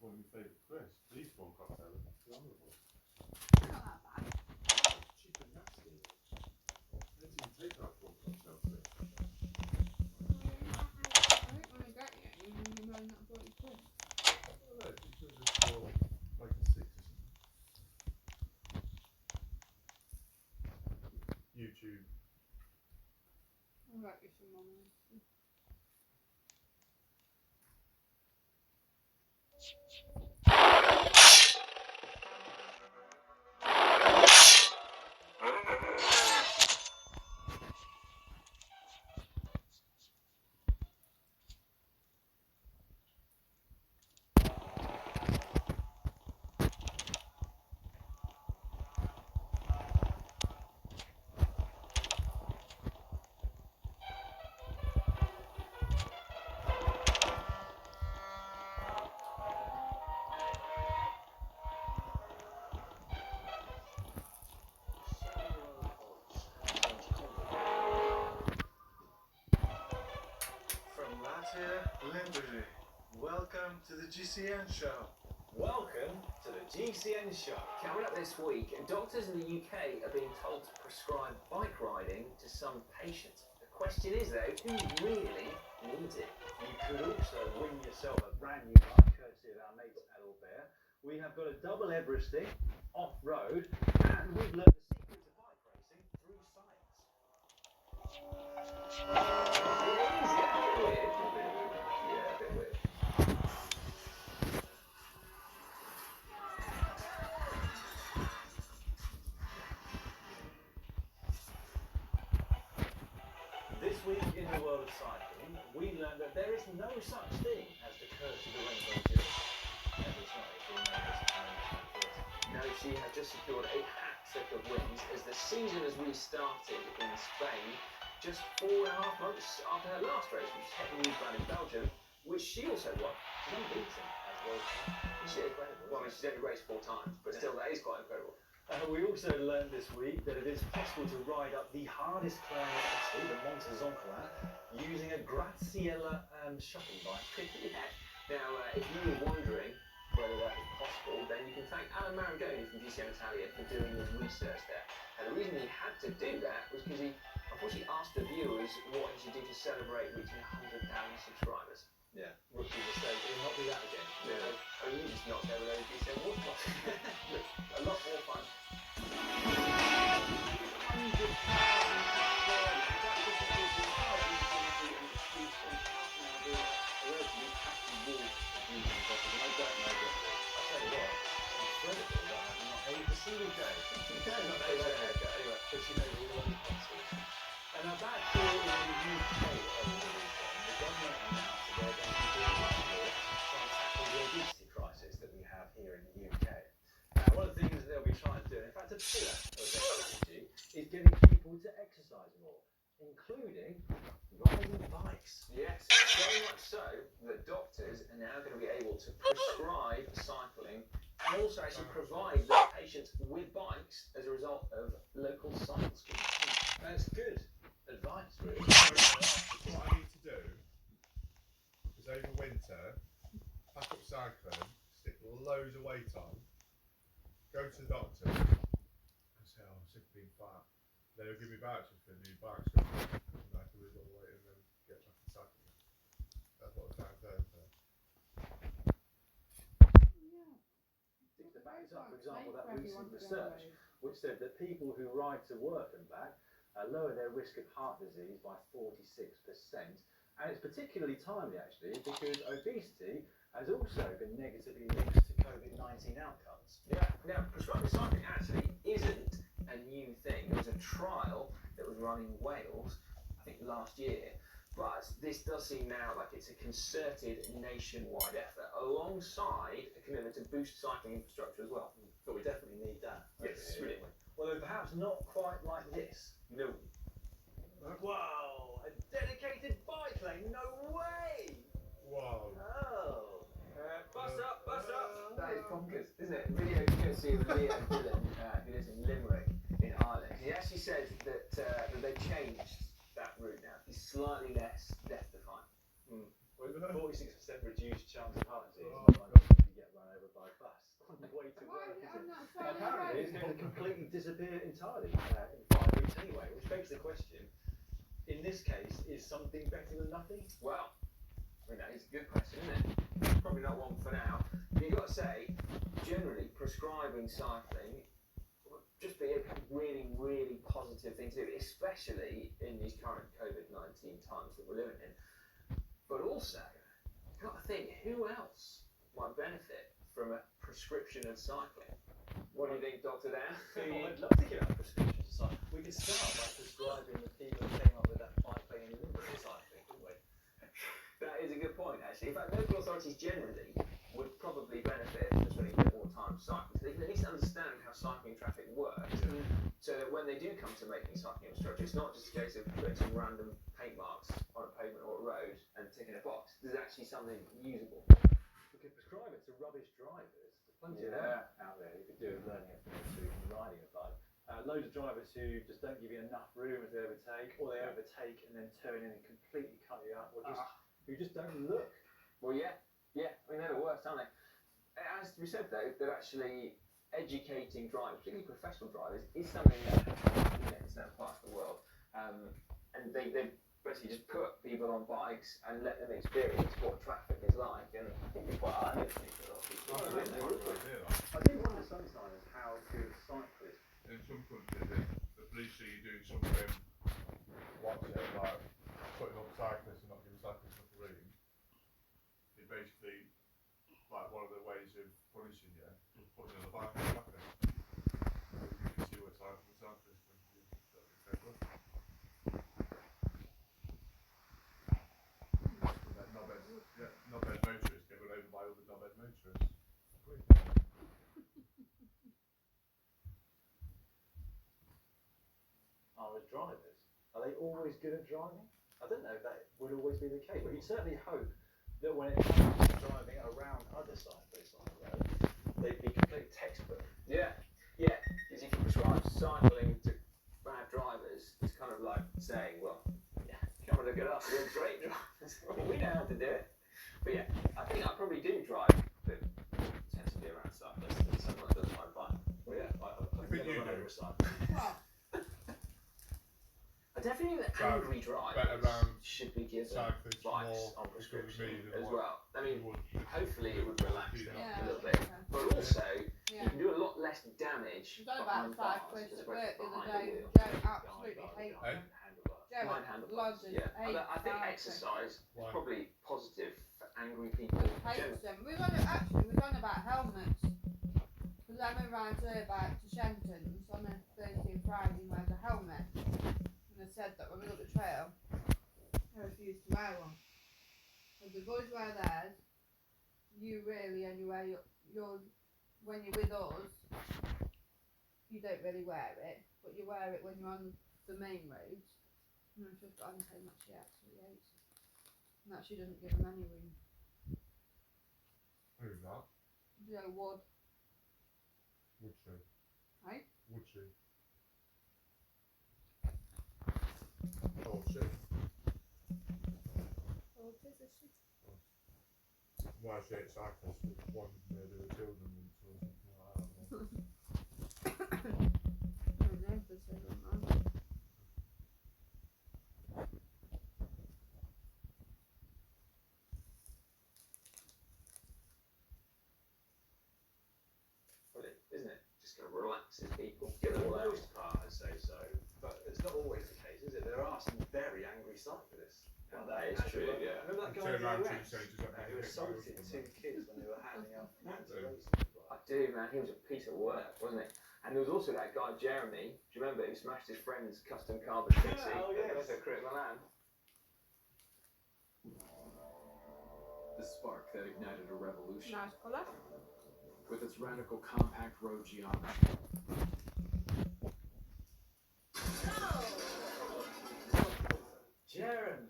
One of my favourite crisps. These prawn cocktail are phenomenal. Cheap and nasty. Let's even take that prawn cocktail thing. Like a 6 or something. YouTube. I'll write you some more. Welcome to the GCN show. Welcome to the GCN show. Coming up this week, doctors in the UK are being told to prescribe bike riding to some patients. The question is though, who really needs it? You could also win yourself a brand new bike, courtesy of our mates at Albert. We have got a double Everesting, off-road, and we've learned the secrets of bike racing through science. This week in the world of cycling, we learned that there is no such thing as the curse of the rainbow jewel. No, she has just secured a hat-trick of wins as the season has restarted in Spain just 4.5 months after her last race, which was Het Nieuwsblad in Belgium, which she also won. She's unbeaten as well. She is incredible. Well, I mean, she's only raced 4 times, but still, that is quite incredible. We also learned this week that it is possible to ride up the hardest climb in Italy, the Monte Zoncola, using a Graziella shopping bike. Yeah. Now, if you were wondering whether that is possible, then you can thank Alan Marangoni from GCN Italia for doing the research there. And the reason he had to do that was because he unfortunately asked the viewers what he should do to celebrate reaching 100,000 subscribers. Yeah, rookie mistake. It will not be that again. No, only just knocked over those GCN water bottles. A lot more fun. And now back here in the UK over the weekend, the government announced that they're going to be doing much more to try and tackle the obesity crisis that we have here in the UK. Now, one of the things that they'll be trying to do, in fact a pillar of their strategy, is getting people to exercise more, including riding bikes. Yes, very much so. is over winter, pack up cycling, stick loads of weight on, go to the doctor, and say, oh, I'm sick of being fat. Then he'll give me vouchers for a new bike, so I can lose all the weight and then get back to cycling. That's what I'm trying to say. Yeah. The backs up, for example, that recent research which said that people who ride to work and back lower their risk of heart disease by 46%. And it's particularly timely, actually, because obesity has also been negatively linked to COVID-19 outcomes. Yeah, now prescribing cycling actually isn't a new thing. There was a trial that was run in Wales, I think last year, but this does seem now like it's a concerted nationwide effort alongside a commitment to boost cycling infrastructure as well. But we definitely need that. Yes, really. really. Although perhaps not quite like this. No. Whoa! A dedicated bike lane? No way! Whoa. Oh! Bus up, bus up! That is bonkers, isn't it? Video courtesy of Leo Dillon, who lives in Limerick in Ireland. He actually said that they've changed that route now. It's slightly less death-defying. 46% reduced chance of heart disease. Oh, Oh my God, if you get run over by a bus on the way to Why work, is it isn't on it? that side of the Apparently, it's road? going to completely disappear entirely in 5 weeks anyway, which begs the question, in this case, is something better than nothing? Well, I mean, that is a good question, isn't it? Probably not one for now. But you've got to say, generally, prescribing cycling would just be a really, really positive thing to do, especially in these current COVID-19 times that we're living in. But also, you've got to think, who else might benefit from a prescription of cycling? What do you think, Dr. Dan? Well, I'd love to get a prescription to cycle. We could start by prescribing the people who came up with that bike lane and Limerick cycling, couldn't we? That is a good point, actually. In fact, local authorities generally would probably benefit from spending a bit more time cycling, so they can at least understand how cycling traffic works, so that when they do come to making cycling infrastructure, it's not just a case of putting some random paint marks on a pavement or a road and ticking a box. There's actually something usable. We could prescribe it to rubbish drivers. There's plenty of Yeah. them out there who could do with learning a thing or two from riding a bike. Loads of drivers who just don't give you enough room as they overtake, or they overtake and then turn in and completely cut you up, or just who just don't look. Well, yeah. I mean, they're the worst, aren't they? As we said, though, that actually educating drivers, particularly professional drivers, is something that in certain parts of the world. And they basically just put people on bikes and let them experience what traffic is like. And I think it's quite eye-opening for a lot of people. I do wonder sometimes how good cyclists. In some countries, the police see you doing something, what's it, like putting up cyclists and not giving cyclists enough room, it basically, like one of the ways of punishing you is putting another bike in the back of it. You can see what's happening with cyclists when you don't be careful. Knobhead motorists get run over by other knobhead motorists. Are as drivers? Are they always good at driving? I don't know if that would always be the case, but you'd certainly hope that when it comes to driving around other cyclists on the road, they'd be complete textbook. Yeah, because if you prescribe cycling to bad drivers, it's kind of like saying, well, come and look at us, we're great drivers. We know how to do it. But yeah, I think I probably do drive, but tend to be around cyclists and someone does my bike. Well, yeah, I've think never you run do. over a cycle. Well, I definitely think that So, angry drivers better around should be given cyclists bikes more on because of prescription me than as what well. I mean, you would. hopefully it would relax them Yeah, a little bit, okay. but also yeah. you can do a lot less damage We've done about behind bars, cyclists at especially work the other behind day. the wheel. Joe absolutely hates Hey? them. Handlebars. Joe Mind handlebars, lodges yeah. hates I think cyclists. exercise is Why? probably positive for angry people. Hates them. We've done about helmets. Because Emma rides her bike to Shenton's on a Thursday and Friday and wears a helmet. And I said that when we got the trail, I refused to wear one. Because the boys wear theirs, you really only wear yours when you're with us. You don't really wear it, but you wear it when you're on the main roads. And I've just got on saying that she absolutely hates it. And that she doesn't give them any room. Who's that? Joe Wood. Would she? Hey? Would she? Oh, she. Oh, tis a shit. why she hates cyclists, but one maybe the children once or something like that. Brilliant, isn't it? Just kind of relaxes people. Get them all For the out. most part, I'd say so, but it's not always the case, is it? There are some very angry cyclists. Well, that is true, yeah. Remember that You guy turn around in the to you US and say, "Does that mean who you hit my assaulted husband?" two kids when they were handing out flags Yeah. racing? I do, man. He was a piece of work, wasn't he? And there was also that guy Jeremy. Do you remember? Who smashed his friend's custom carbon pixie Oh, at yes. Crit Milan? The spark that ignited a revolution Nice colour. with its radical compact road geometry. Jeremy.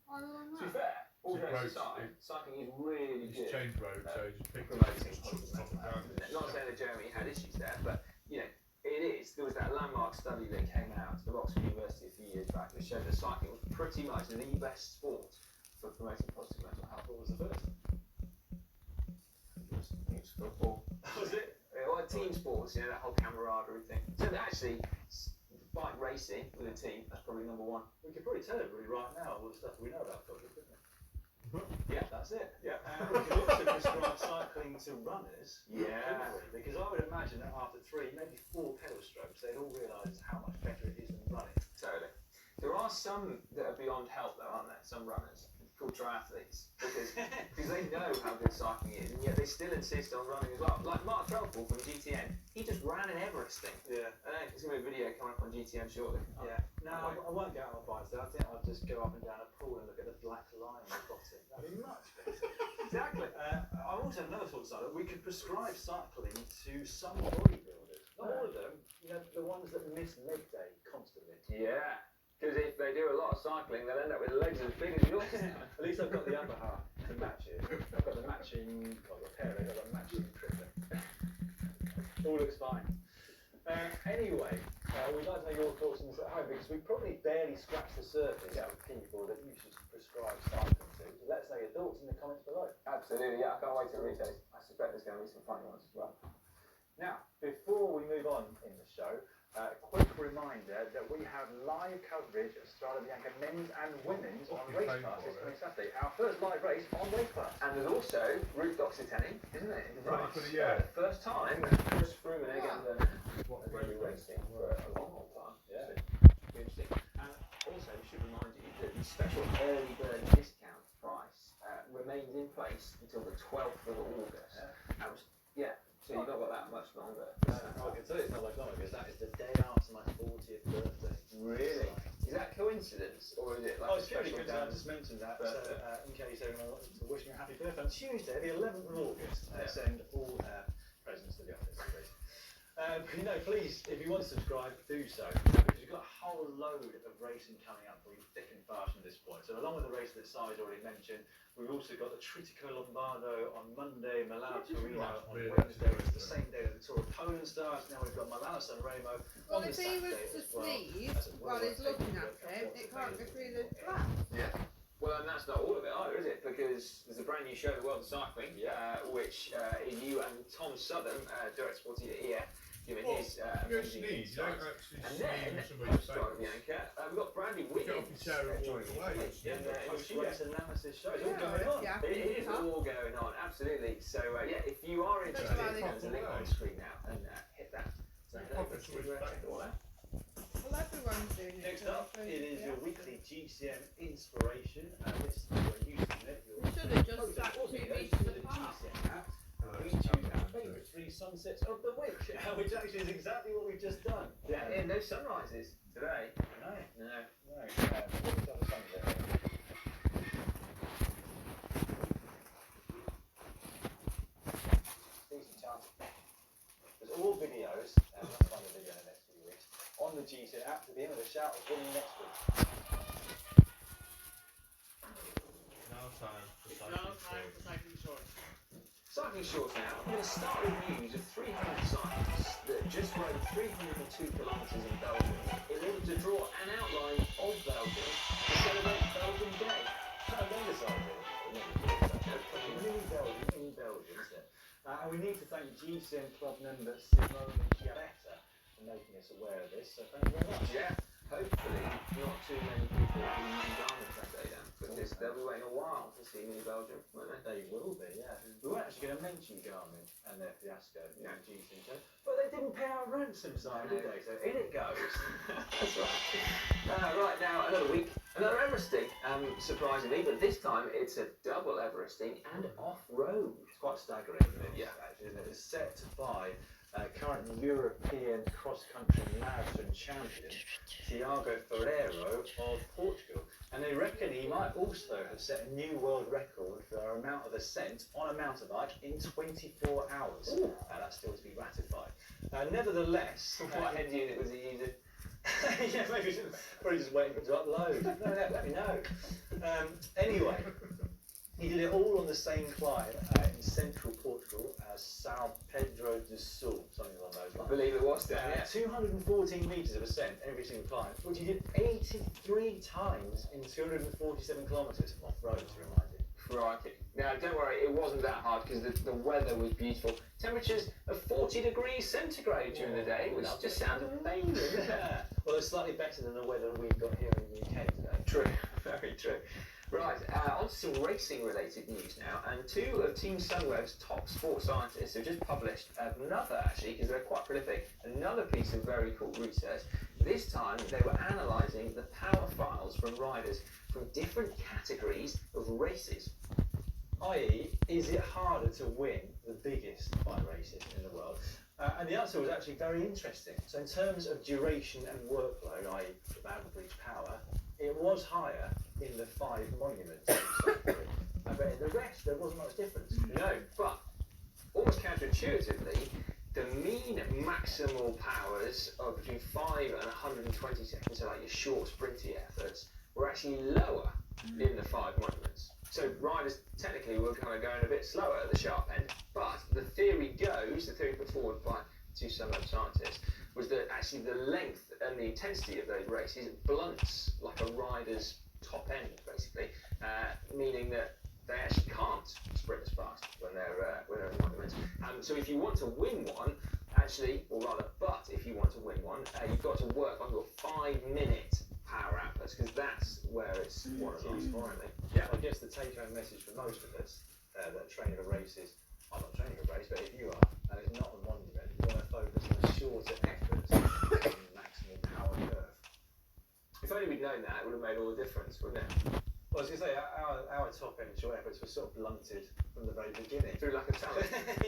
I don't To be know. fair, all It's a jokes road- aside, cycling is really He's good. changed road, so he's just picked Promoting just chucked it off the ground. Not saying that Jeremy had issues there, but you know, it is. There was that landmark study that came out of Oxford University a few years back that showed that cycling was pretty much the best sport for promoting positive mental health. What was the first? I think it was football. Was it? Well, team sports, you know, that whole camaraderie thing. So that actually, bike racing with a team, that's probably number one. We could probably tell everybody right now all the stuff we know about football, couldn't we? Yeah, that's it. Yeah. We could also prescribe cycling to runners. Yeah. couldn't we? Because I would imagine that after 3, maybe 4 pedal strokes, they'd all realise how much better it is than running. Totally. There are some that are beyond help though, aren't there? Some runners called triathletes because they know how good cycling is and yet they still insist on running as well. Like Mark Trelfall from GTN, he just ran an Everest thing. Yeah. There's going to be a video coming up on GTN shortly. Yeah. No, I won't get out on bikes. I think I'll just go up and down a pool and look at the black line at the bottom. That'd be much better. Exactly. I also have another thought, Simon. We could prescribe cycling to some bodybuilders. Not all of them. You know, the ones that miss leg day constantly. Yeah. Because if they do a lot of cycling, they'll end up with legs as big as yours. At least I've got the upper half to match it. I've got the matching, well, the pair, I've got the matching triplet. All looks fine. Anyway, we'd like to know your thoughts on this at home because we probably barely scratched the surface of people that you should prescribe cycling to. So let us know your thoughts in the comments below. Absolutely, yeah. I can't wait to read those. I suspect there's going to be some funny ones as well. Now, before we move on in the show, a quick reminder that we have live coverage of Strada Bianca men's and womenn's on Race Pass this coming Saturday. Our first live race on Race Pass. And there's also Ruth Doxytenny, isn't it? In Right, France. for the year. First time Chris Froome and Egan What are going to be racing for a long, long time. Yeah. So, be interesting. And also, we should remind you that the special early bird discount price remains in place until the 12th of August. Yeah. So you've not got that much longer. I can tell you it's not like long because that is the day after my 40th birthday. Really? Is that coincidence or is it like Oh, a it's purely special good. I day? just mentioned that. Birthday. So, in case everyone wants to wish me a happy birthday on Tuesday, the 11th of August, I Yeah. send all presents to the office. Please, if you want to subscribe, do so. Because you've got a whole load of racing coming up for you thick and fast from this point. So along with the race that Si's already mentioned, we've also got the Tritico Lombardo on Monday, Milano Torino on Really? Wednesday, which is the same day that the Tour of Poland starts. Now we've got Milano San Remo Well, on the if he was Saturday to as well. sneeze That's a while he's well-worth looking taking at a look him, what's it can't go available. through the glass. Yeah. Well, and that's not all of it either, is it? Because there's a brand new show, The World of Cycling, which is you and Tom Southern, Direct Sporty here, giving his You don't amazing sneeze, you don't insights. actually And sneeze then, when somebody's post-Strada saying Bianca, we've got Brandy Get off your Wiggins chair and joining walk away. us in the studio. Race analysis show. It's all Yeah, going on. yeah. It is all going on, absolutely. So, if you are interested, That's there's a link on the screen now, and hit that. So, check it all out. Well, everyone's doing it. Next so up, I it is suppose, your yeah. weekly GCM inspiration. This is where you submit your We should have just sat 2 metres apart. GCM app. We choose our favourite 3 sunsets of the week, which actually is exactly what we've just done. Yeah, no sunrises today. No. No. What was the other sunset? Decent chance. There's all videos, and I'll find a video in the next few weeks, on the GCN app to be in with a shout of winning next week. Now time for cycling shorts. Cycling shorts now. I'm going to start with news of 300 cyclists that just rode 302 kilometres in Belgium in order to draw an outline of Belgium to celebrate Belgium Day. Tremendous idea. And And we need to thank GCN club member Simone Chiaretta for making us aware of this, so thank you very much. Yeah, hopefully not too many people will be using garments that day then, because they'll be waiting a while to see Mini Belgium, won't they? They will be, yeah. We weren't actually going to mention Garmin and their fiasco in the GCN show, but they didn't pay our ransom, Simon, did they? So in it goes. That's right. Right now, another week, another Everesting, surprisingly, but this time it's a double Everesting and off-road. It's quite staggering, isn't it? Yeah. Actually, isn't it? It's set by current European cross-country marathon champion Tiago Ferreiro of Portugal. And they reckon he might also have set a new world record for our amount of ascent on a mountain bike in 24 hours. That's still to be ratified. Nevertheless... What head unit was he using? Yeah, maybe probably just waiting for it to upload. No, let me know. Anyway, he did it all on the same climb in central Portugal, São Pedro do Sul, something along those I lines. believe it was down, yeah. 214 metres of ascent every single climb, which he did 83 times in 247 kilometres off-road, to remind you. Crikey. Now, don't worry, it wasn't that hard because the weather was beautiful. Temperatures of 40 degrees centigrade during the day, which just sounds amazing. Yeah. Well, it's slightly better than the weather we've got here in the UK today. True, very true. Right, on to some racing-related news now, and two of Team Sunweb's top sports scientists have just published another, actually, because they're quite prolific, another piece of very cool research. This time, they were analysing the power files from riders from different categories of races. I.e., is it harder to win the biggest bike races in the world? And the answer was actually very interesting. So in terms of duration and workload, i.e. average power, it was higher in the 5 monuments. But in the rest, there wasn't much difference. No, but almost counterintuitively, the mean maximal powers of between 5 and 120 seconds, so like your short sprinty efforts, were actually lower in the 5 monuments. So riders technically were kind of going a bit slower at the sharp end, but the theory put forward by two Sunweb scientists, was that actually the length and the intensity of those races blunts like a rider's top end, basically, meaning that they actually can't sprint as fast when they're in monuments. So if you want to win one, if you want to win one, you've got to work on your 5-minute power outputs, because that's where it's one of those, finally. Yeah, I guess the take-home message for most of us that are training for races, I'm not training for a race, but if you are, and it's not a monument, you want to focus on the shorter efforts and the maximal power curve. If only we'd known that, it would have made all the difference, wouldn't it? Well, I was going to say, our top end short efforts were sort of blunted from the very beginning. Through lack of talent.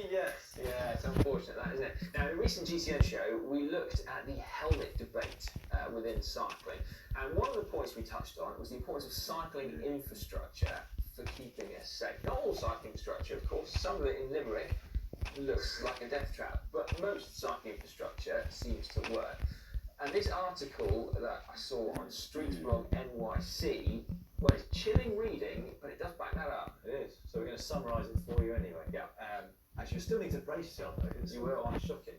Yes. Yeah, it's unfortunate, that, isn't it? Now, in a recent GCN show, we looked at the helmet debate within cycling. And one of the points we touched on was the importance of cycling infrastructure for keeping us safe. Not all cycling infrastructure, of course. Some of it in Limerick looks like a death trap, but most cycling infrastructure seems to work. And this article that I saw on Streetsblog NYC, well, it's chilling reading, but it does back that up. It is. So we're going to summarise it for you anyway. Yeah. Actually, you still need to brace yourself though, because You will. quite shocking.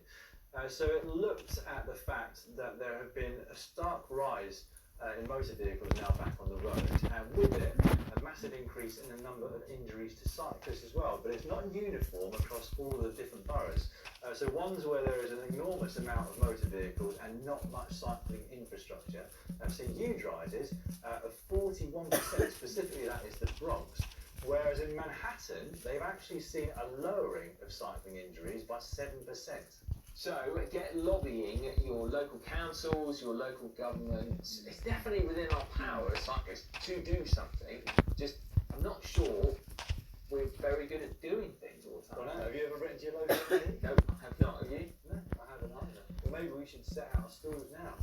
So it looked at the fact that there have been a stark rise in motor vehicles now back on the road, and with it, a massive increase in the number of injuries to cyclists as well. But it's not uniform across all the different boroughs. So ones where there is an enormous amount of motor vehicles and not much cycling infrastructure have seen huge rises of 41%, specifically that is the Bronx. Whereas in Manhattan, they've actually seen a lowering of cycling injuries by 7%. So get lobbying your local councils, your local governments. It's definitely within our power as cyclists to do something. Just, I'm not sure we're very good at doing things all the time. Well, no, have you ever written to your local committee? No, I have not. Have you? No, I haven't either. Well, maybe we should set out stalls now,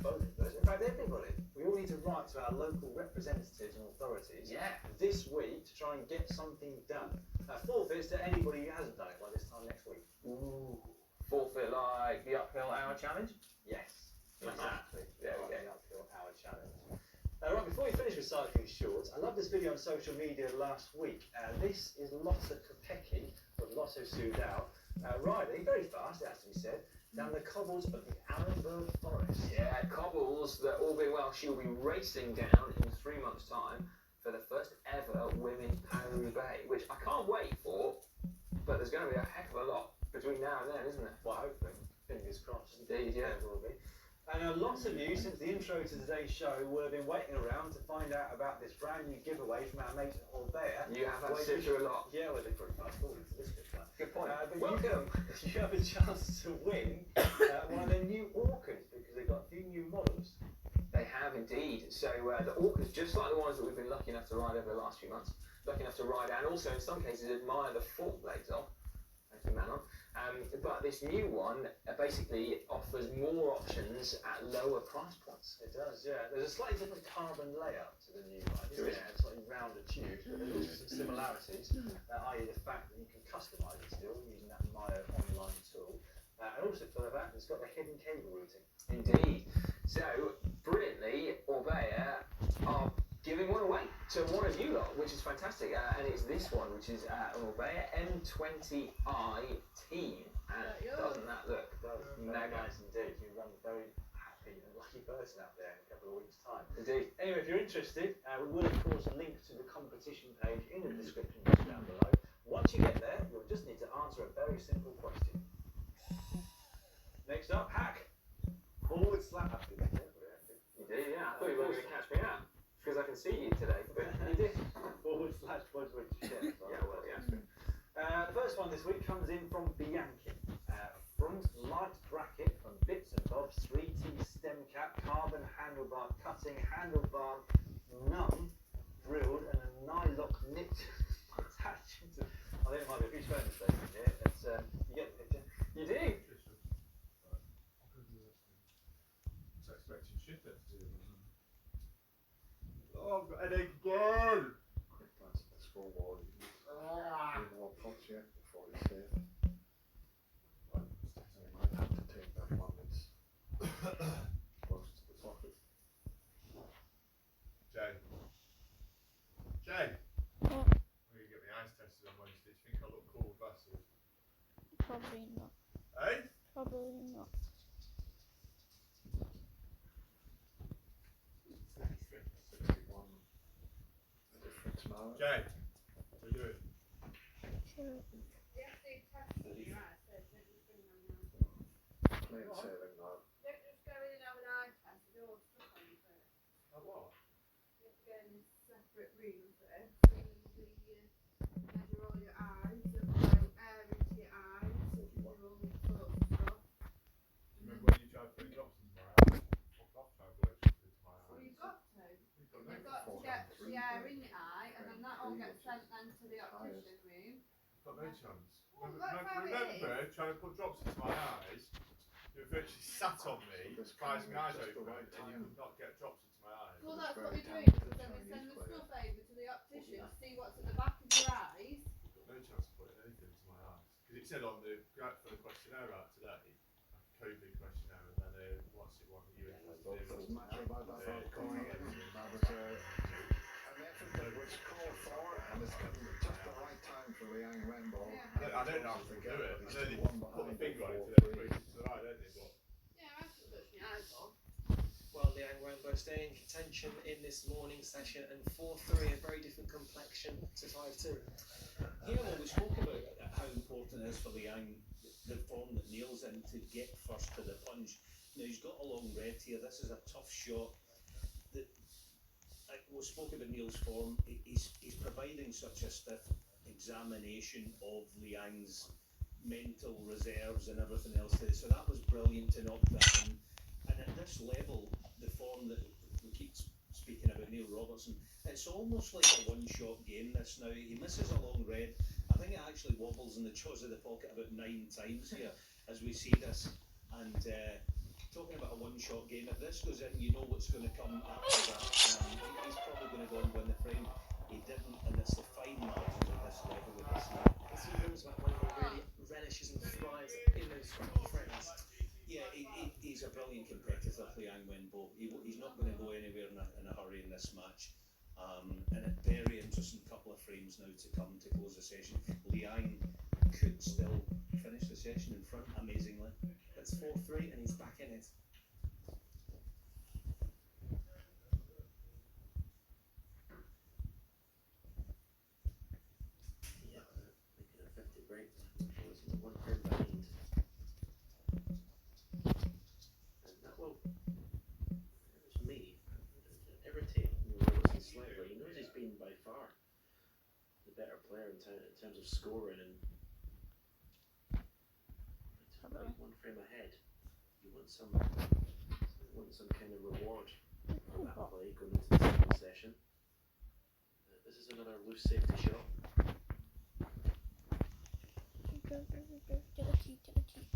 both of us. In fact, everybody. We all need to write to our local representatives and authorities this week to try and get something done. Forfeits to anybody who hasn't done it by this time next week. Ooh. Forfeit like the uphill hour challenge? Yes, exactly. There we go. The uphill hour challenge. Right, before we finish with cycling shorts, I love this video on social media last week. This is Lotta Kopecky of Lotto Sudal riding very fast, it has to be said, down the cobbles of the Allenberg Forest. Yeah, cobbles that, all being well, she'll be racing down in 3 months' time for the first ever Women's Paris-Roubaix, which I can't wait for, but there's going to be a heck of a between now and then, isn't there? Well, hopefully. Fingers crossed. Indeed, yeah. There will be. And lots of you, since the intro to today's show, will have been waiting around to find out about this brand new giveaway from our mate Orbea. You have had to sit through a lot. Yeah, well, they probably fast forward to this bit now. Good point. But Welcome. you have a chance to win one of their new Orcas because they've got a few new models. They have indeed. So the Orcas, just like the ones that we've been lucky enough to ride over the last few months, lucky enough to ride and also in some cases admire the fork blades of. Thank you, Manon. But this new one basically offers more options at lower price points. It does, yeah. There's a slightly different carbon layout to the new one, There isn't is. there? Slightly rounder tube, but there's also some similarities, i.e. the fact that you can customise it still using that Myo online tool. And also for that, it's got the hidden cable routing. Indeed. So, brilliantly, Orbea are giving one away to one of you lot, which is fantastic. And it's this one, which is an Orbea M20i Team. And doesn't that look Very nice indeed. You run a very happy and lucky person out there in a couple of weeks' time. Indeed. Anyway, if you're interested, we will of course link to the competition page in the description box down below. Once you get there, you'll just need to answer a very simple question. Next up, hack. Forward slap. You did, yeah. I thought you were going to catch me out because I can see you today, but you did. Forward slash buzzword share. Yeah, well, yeah. The first one this week comes in from Bianchi. Front light bracket from Bits and Bobs, 3T stem cap, carbon handlebar cutting, handlebar none, drilled, and a nylock nipped attachment. I think it might be a few spelling mistakes in here, but you get the picture. You do. I was expecting shit to do. Oh, I've got a headache again. Quick glance at the scoreboard. More pots yet before he's safe. So he might have to take that one that's close to the pocket. Jay. Jay. What? I'm going to get my eyes tested on Wednesday. Do you think I look cool with glasses? Probably not. Eh? Probably not. The difference now. Jay. What are you doing? Sure. Yes, they tested your eyes, so don't just bring them now. Plain sailing now. Don't just go in and have an eye test, they're all stuck on you first. Oh, what? You have to go in a separate room first, and then measure all your eyes, and blow air into your eyes, and do all sorts of stuff. Do you remember when you tried putting drops into my eyes? Fuck off, trying to blow stuff into my Well, eyes. you've got to. You've got You've no, got to get the air in your eye, and then that all gets sent then to the optician room. got no chance. Well, that's how it Remember trying to put drops into my eyes? You virtually sat on me, surprising my eyes open, and you could not get drops into my eyes. Well, that's what very they do, talented because then they send Chinese the player. stuff over to the optician to see what's at the back of your eyes. Got no chance of putting anything into my eyes. Because it said on the for the questionnaire out today, a COVID questionnaire, and then what's it one that you Doesn't matter about that outgoing. That was an effort that was called for, and it's come just the right time for the young Rambo. Yeah. I don't know how to do it. I know they One put the behind finger on it before to then three. push it to the right, don't they? But Yeah, I still touch my eyes on. Well, Liang Rambo staying in contention in this morning session, and 4-3, a very different complexion to 5-2. Yeah, well, we spoke about how important it is for Liang, the form that Neil's in, to get first to the punch. Now, he's got a long red here. This is a tough shot. We spoke about Neil's form. He's providing such a stiff examination of Liang's mental reserves and everything else there. So that was brilliant to knock that in. And at this level, the form that we keep speaking about, Neil Robertson, it's almost like a one-shot game this now. He misses a long red. I think it actually wobbles in the jaws of the pocket about 9 times here as we see this. And talking about a one-shot game, if this goes in, you know what's going to come after that. He's probably going to go and win the frame. He didn't, and it's the fine margins at this level with this now. As he knows about when he really relishes and thrives in those scrappy frames. Yeah, he's a brilliant competitor, Liang Wenbo. He's not going to go anywhere in a hurry in this match. And a very interesting couple of frames now to come to close the session. Liang could still finish the session in front, amazingly. It's 4-3, and he's back in it. Yeah, making a 50 break. One frame back. mind. And that will, there's me, irritate Wilson slightly. He knows he's been by far the better player in terms of scoring, and right, one frame ahead. You want some kind of reward for that play going into the second session. This is another loose safety shot. Get the key, get the key.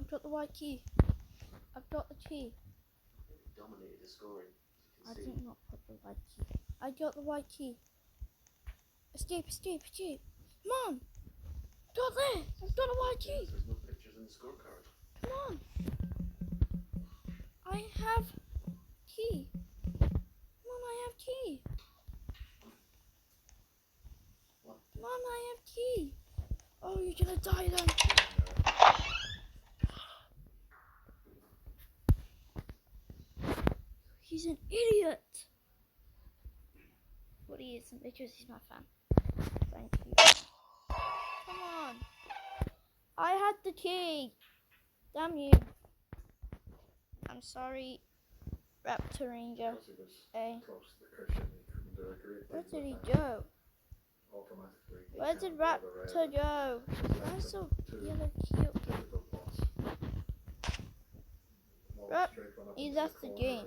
I've got the white key. I've got the key. Dominated the scoring, I as you can did not put the white key. I got the white key. Escape, escape, escape. Come on. Got there. I've got a white key. There's no pictures in the scorecard. Come on. I have key. Come on, I have key. What? Come on, I have key. Oh, you're gonna die then. He's an idiot. But he isn't because he's my fan. Thank you. Come on. I had the key. Damn you. I'm sorry, Raptor Ranger. Hey. Where did he go? Where did Raptor go? Why so yellow cute? He left the game.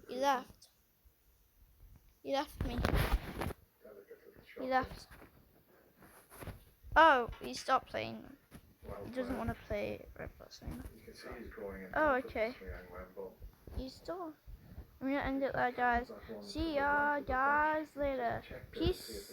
He left. He left me. He left. Oh, he stopped playing. He doesn't want to play Red Plus anymore. Oh, okay. He's still. I'm gonna end it there, guys. See ya, guys, later. Peace.